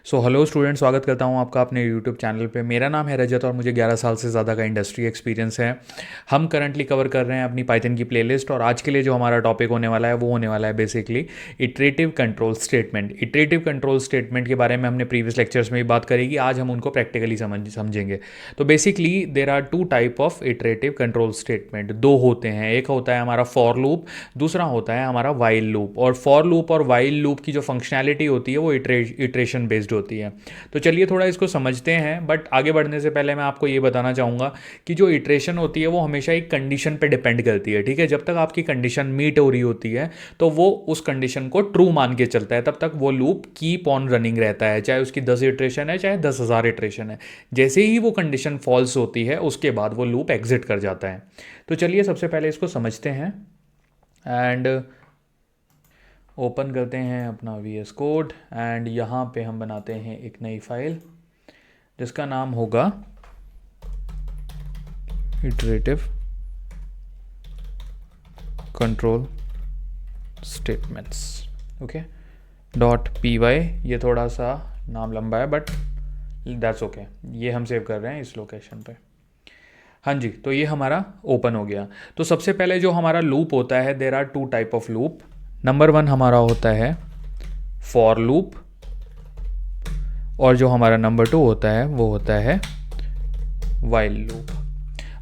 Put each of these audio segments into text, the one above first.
So hello student, स्वागत करता हूँ आपका अपने यूट्यूब चैनल पे। मेरा नाम है रजत और मुझे 11 साल से ज़्यादा का इंडस्ट्री एक्सपीरियंस है। हम करंटली कवर कर रहे हैं अपनी पाइथन की प्लेलिस्ट, और आज के लिए जो हमारा टॉपिक होने वाला है वो होने वाला है basically iterative control statement. Iterative control statement के बारे में हमने प्रीवियस लेक्चर्स में भी बात करेगी, आज हम उनको प्रैक्टिकली समझेंगे। तो basically there are two type of iterative control statement, दो होते हैं। एक होता है हमारा फॉर लूप, दूसरा होता है हमारा वाइल लूप। और फॉर लूप और वाइल लूप की जो फंक्शनैलिटी होती है वो इटरेशन बेस्ड होती है। तो चलिए थोड़ा इसको समझते हैं, बट आगे बढ़ने से पहले मैं आपको ये बताना चाहूँगा कि जो इटरेशन होती है वो हमेशा एक कंडीशन पे डिपेंड करती है। ठीक है, जब तक आपकी कंडीशन मीट हो रही होती है तो वो उस कंडीशन को ट्रू मान के चलता है, तब तक वो लूप कीप ऑन रनिंग रहता है, चाहे उसकी 10 इटरेशन है चाहे 10,000 इटरेशन है। जैसे ही वो कंडीशन फॉल्स होती है उसके बाद वो लूप एग्जिट कर जाता है। तो चलिए सबसे पहले इसको समझते हैं एंड ओपन करते हैं अपना VS कोड एंड यहाँ पे हम बनाते हैं एक नई फाइल जिसका नाम होगा iterative control statements. Okay, .py। ये थोड़ा सा नाम लंबा है बट दैट्स ओके, ये हम सेव कर रहे हैं इस लोकेशन पे। हाँ जी, तो ये हमारा ओपन हो गया। तो सबसे पहले जो हमारा लूप होता है, there are two type of loop. Number 1 हमारा होता है फॉर लूप, और जो हमारा नंबर 2 होता है वो होता है वाइल लूप।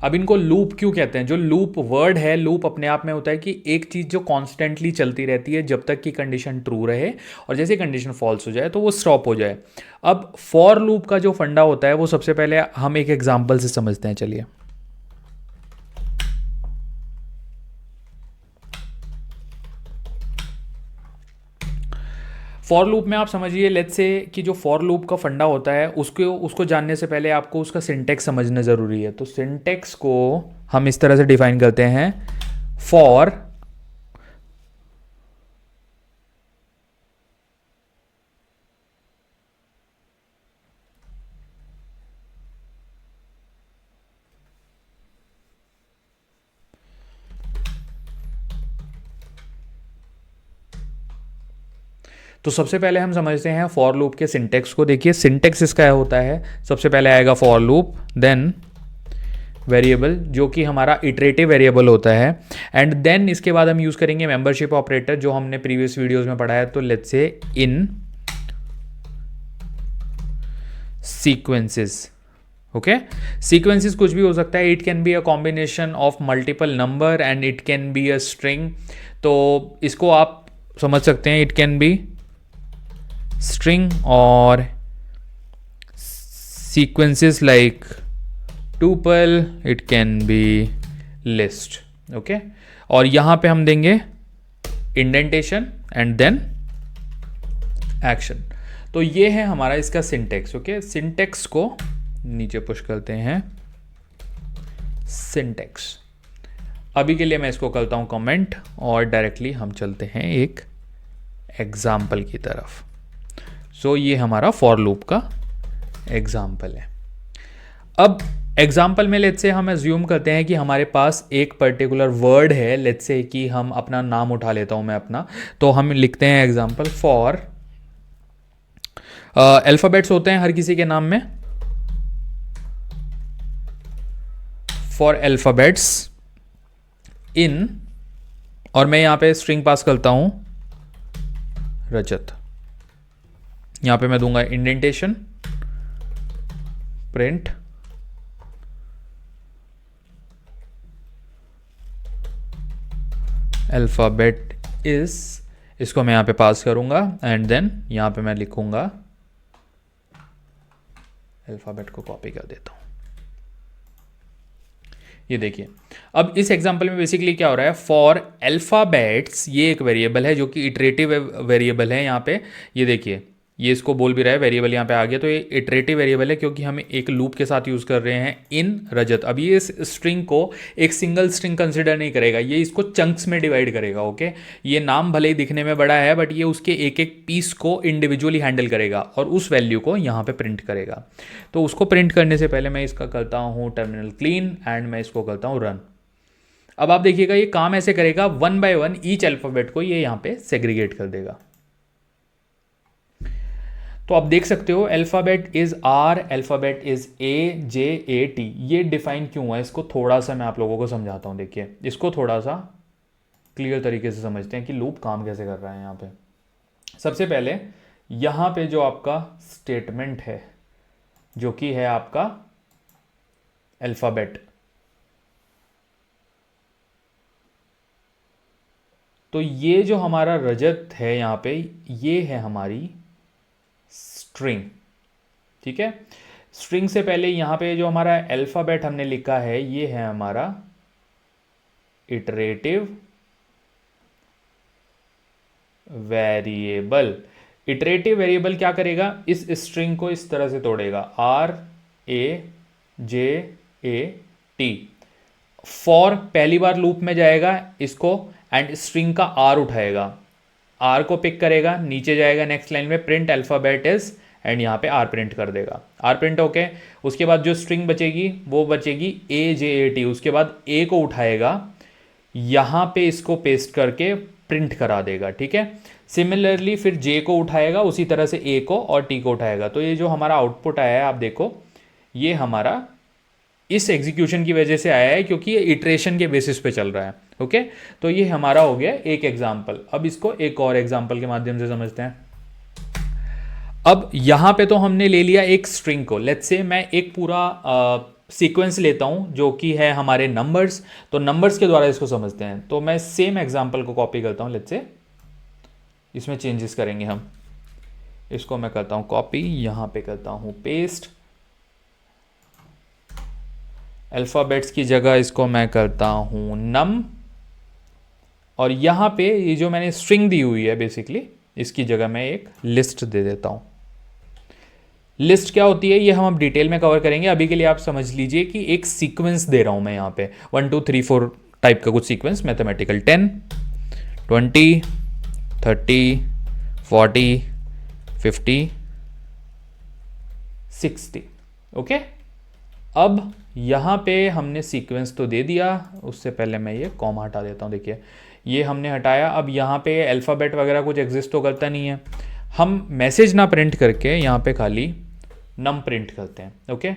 अब इनको लूप क्यों कहते हैं? जो लूप वर्ड है, लूप अपने आप में होता है कि एक चीज़ जो कॉन्स्टेंटली चलती रहती है जब तक कि कंडीशन ट्रू रहे, और जैसे कंडीशन फॉल्स हो जाए तो वो स्टॉप हो जाए। अब फॉर लूप का जो फंडा होता है वो सबसे पहले हम एक एग्जाम्पल से समझते हैं। चलिए, फॉर लूप में आप समझिए, लेट्स से कि जो फॉर लूप का फंडा होता है उसको जानने से पहले आपको उसका सिंटेक्स समझना ज़रूरी है। तो सिंटेक्स को हम इस तरह से डिफाइन करते हैं, फॉर तो सबसे पहले हम समझते हैं फॉर लूप के सिंटेक्स को। देखिए सिंटेक्स इसका होता है, सबसे पहले आएगा फॉर लूप, देन वेरिएबल जो कि हमारा इटरेटिव वेरिएबल होता है, एंड देन इसके बाद हम यूज़ करेंगे मेंबरशिप ऑपरेटर जो हमने प्रीवियस वीडियोस में पढ़ा है। तो let's say in sequences. Okay, sequences कुछ भी हो सकता है, it can be a combination of multiple number and it can be a string. तो इसको आप समझ सकते हैं, it can be string or sequences like tuple, it can be list. Okay, और यहां पे हम देंगे इंडेंटेशन एंड देन एक्शन। तो ये है हमारा इसका सिंटेक्स। ओके, सिंटेक्स को नीचे पुश करते हैं, सिंटेक्स। अभी के लिए मैं इसको करता हूं कमेंट और डायरेक्टली हम चलते हैं एक एग्जाम्पल की तरफ। सो ये हमारा फॉर लूप का एग्जाम्पल है। अब एग्जाम्पल में लेट्स से हम एज्यूम करते हैं कि हमारे पास एक पर्टिकुलर वर्ड है। लेट्स से कि हम अपना नाम उठा लेता हूं मैं अपना, तो हम लिखते हैं एग्जाम्पल फॉर, अल्फाबेट्स होते हैं हर किसी के नाम में, फॉर अल्फाबेट्स इन, और मैं यहां पे स्ट्रिंग पास करता हूं रजत। यहां पे मैं दूंगा इंडेंटेशन, प्रिंट अल्फाबेट इज, इसको मैं यहां पे पास करूंगा एंड देन यहां पे मैं लिखूंगा, अल्फाबेट को कॉपी कर देता हूं। ये देखिए, अब इस एग्जांपल में बेसिकली क्या हो रहा है, फॉर अल्फाबेट्स, ये एक वेरिएबल है जो कि इटरेटिव वेरिएबल है। यहाँ पे ये देखिए, ये इसको बोल भी रहा है, वेरिएबल यहाँ पे आ गया। तो ये इटरेटिव वेरिएबल है क्योंकि हम एक लूप के साथ यूज़ कर रहे हैं इन रजत। अब ये इस स्ट्रिंग को एक सिंगल स्ट्रिंग कंसिडर नहीं करेगा, ये इसको चंक्स में डिवाइड करेगा। ओके, ये नाम भले ही दिखने में बड़ा है बट ये उसके एक एक पीस को इंडिविजुअली हैंडल करेगा और उस वैल्यू को यहाँ पे प्रिंट करेगा। तो उसको प्रिंट करने से पहले मैं इसका करता हूँ टर्मिनल क्लीन एंड मैं इसको करता हूँ रन। अब आप देखिएगा ये काम ऐसे करेगा, 1 बाय 1 ईच अल्फाबेट को ये यहाँ पे सेग्रीगेट कर देगा। तो आप देख सकते हो alphabet is R, alphabet is A J A T. ये डिफाइन क्यों है, इसको थोड़ा सा मैं आप लोगों को समझाता हूँ। देखिए इसको थोड़ा सा क्लियर तरीके से समझते हैं कि लूप काम कैसे कर रहा है यहाँ पे। सबसे पहले यहाँ पे जो आपका स्टेटमेंट है जो कि है आपका अल्फ़ाबेट, तो ये जो हमारा रजत है यहाँ पे, ये है हमारी स्ट्रिंग। ठीक है, स्ट्रिंग से पहले यहाँ पे जो हमारा अल्फ़ाबेट हमने लिखा है ये है हमारा इटरेटिव वेरिएबल। इटरेटिव वेरिएबल क्या करेगा, इस स्ट्रिंग को इस तरह से तोड़ेगा, R A J A T. For पहली बार लूप में जाएगा इसको एंड स्ट्रिंग का आर उठाएगा, आर को पिक करेगा, नीचे जाएगा नेक्स्ट लाइन में प्रिंट अल्फ़ाबेट इज एंड यहाँ पे आर प्रिंट कर देगा। आर प्रिंट ओके, उसके बाद जो स्ट्रिंग बचेगी वो बचेगी ए जे ए टी। उसके बाद ए को उठाएगा, यहाँ पे इसको पेस्ट करके प्रिंट करा देगा। ठीक है, सिमिलरली फिर जे को उठाएगा, उसी तरह से ए को और टी को उठाएगा। तो ये जो हमारा आउटपुट आया है आप देखो, ये हमारा इस एग्जीक्यूशन की वजह से आया है क्योंकि ये इटरेशन के बेसिस पे चल रहा है। ओके, तो ये हमारा हो गया एक एग्जाम्पल। अब इसको एक और एग्जाम्पल के माध्यम से समझते हैं। अब यहां पे तो हमने ले लिया एक स्ट्रिंग को, लेट्स से मैं एक पूरा सीक्वेंस लेता हूं जो कि है हमारे नंबर्स, तो नंबर्स के द्वारा इसको समझते हैं। तो मैं सेम एग्जाम्पल को कॉपी करता हूं, लेट्स से इसमें चेंजेस करेंगे हम। इसको मैं करता हूं कॉपी, यहां पे करता हूं पेस्ट, अल्फ़ाबेट्स की जगह इसको मैं करता हूं नम, और यहां पे ये जो मैंने स्ट्रिंग दी हुई है बेसिकली इसकी जगह मैं एक लिस्ट दे देता हूं। लिस्ट क्या होती है ये हम अब डिटेल में कवर करेंगे, अभी के लिए आप समझ लीजिए कि एक सीक्वेंस दे रहा हूं मैं यहाँ पे 1 2 3 4 टाइप का कुछ सीक्वेंस, मैथमेटिकल 10 20 30 40 50 60। ओके, अब यहाँ पे हमने सीक्वेंस तो दे दिया, उससे पहले मैं ये कॉमा हटा देता हूँ। देखिए ये हमने हटाया, अब यहाँ पे अल्फ़ाबेट वगैरह कुछ एग्जिस्ट तो करता नहीं है, हम मैसेज ना प्रिंट करके यहाँ पे खाली नम प्रिंट करते हैं। ओके,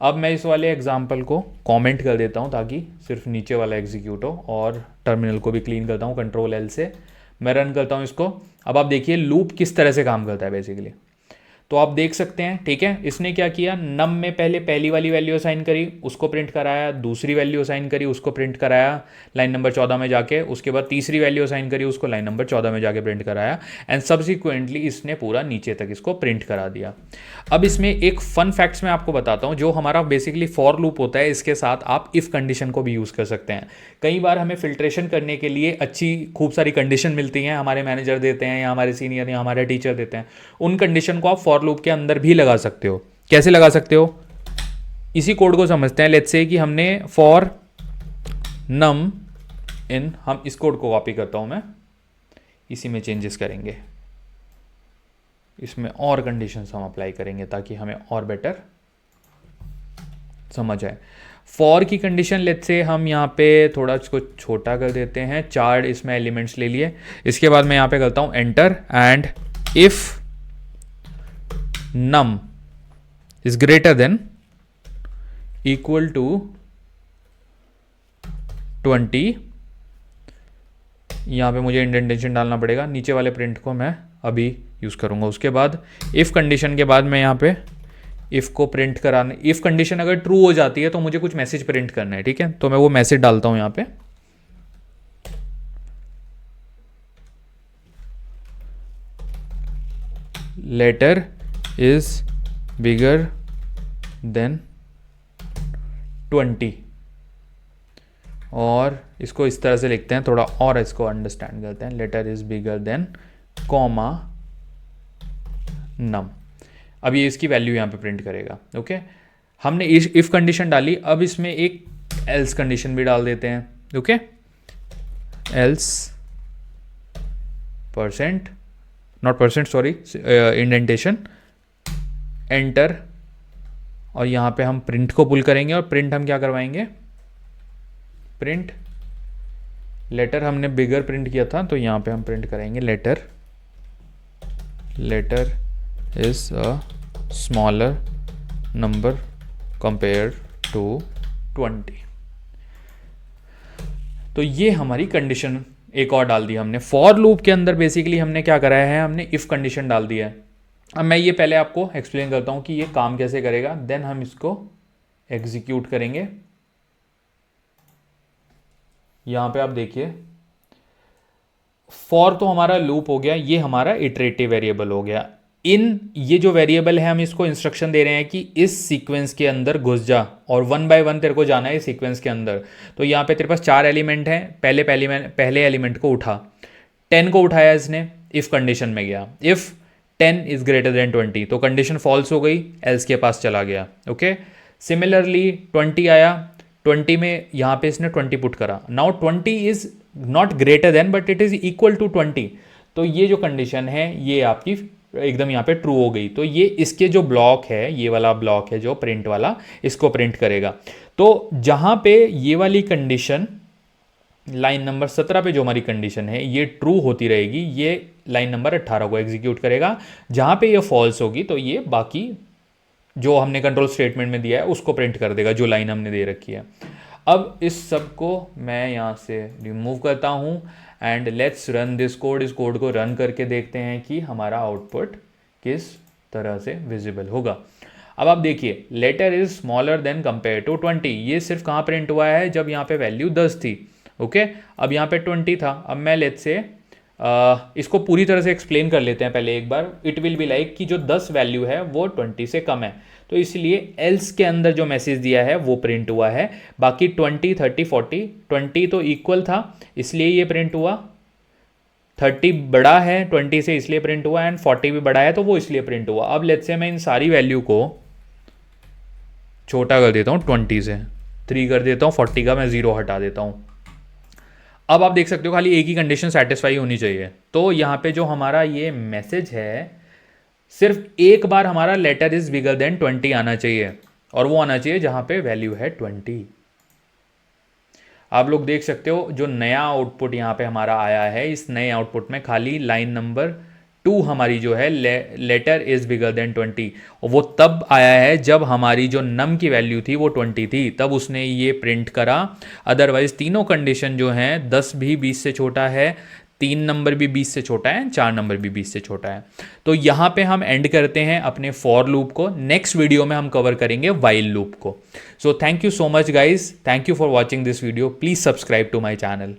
अब मैं इस वाले एग्जांपल को कमेंट कर देता हूँ ताकि सिर्फ नीचे वाला एग्जीक्यूट हो, और टर्मिनल को भी क्लीन करता हूँ, कंट्रोल एल से मैं रन करता हूँ इसको। अब आप देखिए लूप किस तरह से काम करता है बेसिकली, तो आप देख सकते हैं। ठीक है, इसने क्या किया, नम में पहले पहली वाली वैल्यू असाइन करी, उसको प्रिंट कराया, दूसरी वैल्यू असाइन करी, उसको प्रिंट कराया लाइन नंबर 14 में जाके, उसके बाद तीसरी वैल्यू असाइन करी, उसको लाइन नंबर 14 में जाके प्रिंट कराया, एंड सब्सिक्वेंटली इसने पूरा नीचे तक इसको प्रिंट करा दिया। अब इसमें एक फन फैक्ट्स मैं आपको बताता हूँ, जो हमारा बेसिकली फॉर लूप होता है, इसके साथ आप इफ़ कंडीशन को भी यूज़ कर सकते हैं। कई बार हमें फिल्ट्रेशन करने के लिए अच्छी खूब सारी कंडीशन मिलती हैं, हमारे मैनेजर देते हैं या हमारे सीनियर या हमारे टीचर देते हैं, उन कंडीशन को आप फॉर लूप के अंदर भी लगा सकते हो। कैसे लगा सकते हो, इसी कोड को समझते हैं। लेट्स से कि हमने फॉर नम इन, हम इस कोड को कॉपी करता हूं मैं, इसी में चेंजेस करेंगे, इसमें और कंडीशंस हम अप्लाई करेंगे ताकि हमें और बेटर समझ आए। फॉर की कंडीशन लेट्स से हम यहाँ पे थोड़ा इसको छोटा कर देते हैं, 4 इसमें एलिमेंट्स ले लिए। इसके बाद मैं यहाँ पे करता हूँ enter, and if num is greater than equal to 20, यहाँ पे मुझे इंडेंटेशन डालना पड़ेगा, नीचे वाले प्रिंट को मैं अभी यूज़ करूँगा। उसके बाद इफ़ कंडीशन के बाद मैं यहाँ पे इफ़ को प्रिंट कराने, इफ़ कंडीशन अगर ट्रू हो जाती है तो मुझे कुछ मैसेज प्रिंट करना है। ठीक है, तो मैं वो मैसेज डालता हूँ यहाँ पे, लेटर इज बिगर देन 20, और इसको इस तरह से लिखते हैं, थोड़ा और इसको अंडरस्टैंड करते हैं, letter is bigger than comma num. अब ये इसकी वैल्यू यहाँ पे प्रिंट करेगा। ओके, हमने इफ कंडीशन डाली, अब इसमें एक एल्स कंडीशन भी डाल देते हैं। Okay, else percent, not percent sorry, indentation, enter, और यहाँ पे हम प्रिंट को पुल करेंगे, और प्रिंट हम क्या करवाएंगे, प्रिंट लेटर हमने बिगर प्रिंट किया था, तो यहाँ पे हम प्रिंट करेंगे letter, letter is a smaller number compare to 20। तो ये हमारी कंडीशन एक और डाल दी हमने। फॉर लूप के अंदर बेसिकली हमने क्या करा है, हमने इफ़ कंडीशन डाल दिया है। अब मैं ये पहले आपको एक्सप्लेन करता हूँ कि ये काम कैसे करेगा, देन हम इसको एग्जीक्यूट करेंगे। यहाँ पे आप देखिए, फॉर तो हमारा लूप हो गया, ये हमारा इटरेटिव वेरिएबल हो गया। इन ये जो वेरिएबल है हम इसको इंस्ट्रक्शन दे रहे हैं कि इस सीक्वेंस के अंदर घुस जा और 1 बाय 1 तेरे को जाना है इस सीक्वेंस के अंदर। तो यहाँ पे तेरे पास 4 एलिमेंट हैं, पहले एलिमेंट को उठा, 10 को उठाया इसने, इफ कंडीशन में गया, इफ 10 इज ग्रेटर देन 20 तो कंडीशन फॉल्स हो गई, एल्स के पास चला गया। ओके, सिमिलरली 20 आया, 20 में यहाँ पे इसने 20 पुट करा, now 20 is not greater than but it is equal to 20। तो ये जो कंडीशन है ये आपकी एकदम यहाँ पे ट्रू हो गई। तो ये इसके जो ब्लॉक है, ये वाला ब्लॉक है जो प्रिंट वाला, इसको प्रिंट करेगा। तो जहाँ पे ये वाली कंडीशन लाइन नंबर 17 पे जो हमारी कंडीशन है ये ट्रू होती रहेगी, ये लाइन नंबर 18 को एग्जीक्यूट करेगा। जहाँ पे ये फॉल्स होगी तो ये बाकी जो हमने कंट्रोल स्टेटमेंट में दिया है उसको प्रिंट कर देगा, जो लाइन हमने दे रखी है। अब इस सब को मैं यहाँ से रिमूव करता हूँ and let's run this code. इस कोड को रन करके देखते हैं कि हमारा आउटपुट किस तरह से विजिबल होगा। अब आप देखिए, letter is smaller than compare to 20, ये सिर्फ कहाँ प्रिंट हुआ है, जब यहाँ पे वैल्यू 10 थी। ओके, अब यहाँ पे 20 था। अब मैं लेट्स से इसको पूरी तरह से एक्सप्लेन कर लेते हैं पहले एक बार। इट विल बी लाइक कि जो 10 वैल्यू है वो 20 से कम है, तो इसलिए एल्स के अंदर जो मैसेज दिया है वो प्रिंट हुआ है। बाकी 20, 30, 40, 20 तो इक्वल था इसलिए ये प्रिंट हुआ, 30 बड़ा है 20 से इसलिए प्रिंट हुआ, एंड 40 भी बड़ा है तो वो इसलिए प्रिंट हुआ। अब लेट्स से मैं इन सारी वैल्यू को छोटा कर देता हूँ, 20 से 3 कर देता हूँ, 40 का मैं 0 हटा देता हूँ। अब आप देख सकते हो खाली एक ही कंडीशन सेटिस्फाई होनी चाहिए। तो यहाँ पे जो हमारा ये मैसेज है, सिर्फ एक बार हमारा लेटर इज बिगर देन 20 आना चाहिए, और वो आना चाहिए जहाँ पे वैल्यू है 20। आप लोग देख सकते हो जो नया आउटपुट यहाँ पे हमारा आया है, इस नए आउटपुट में खाली लाइन नंबर 2 हमारी जो है लेटर इज बिगर देन 20, और वो तब आया है जब हमारी जो नम की वैल्यू थी वो 20 थी, तब उसने ये प्रिंट करा। अदरवाइज तीनों कंडीशन जो हैं, 10 भी 20 से छोटा है, 3 नंबर भी 20 से छोटा है, 4 नंबर भी 20 से छोटा है। तो यहाँ पे हम एंड करते हैं अपने फॉर लूप को। नेक्स्ट वीडियो में हम कवर करेंगे वाइल लूप को। So thank you so much guys, thank you for watching this video. Please subscribe to my channel.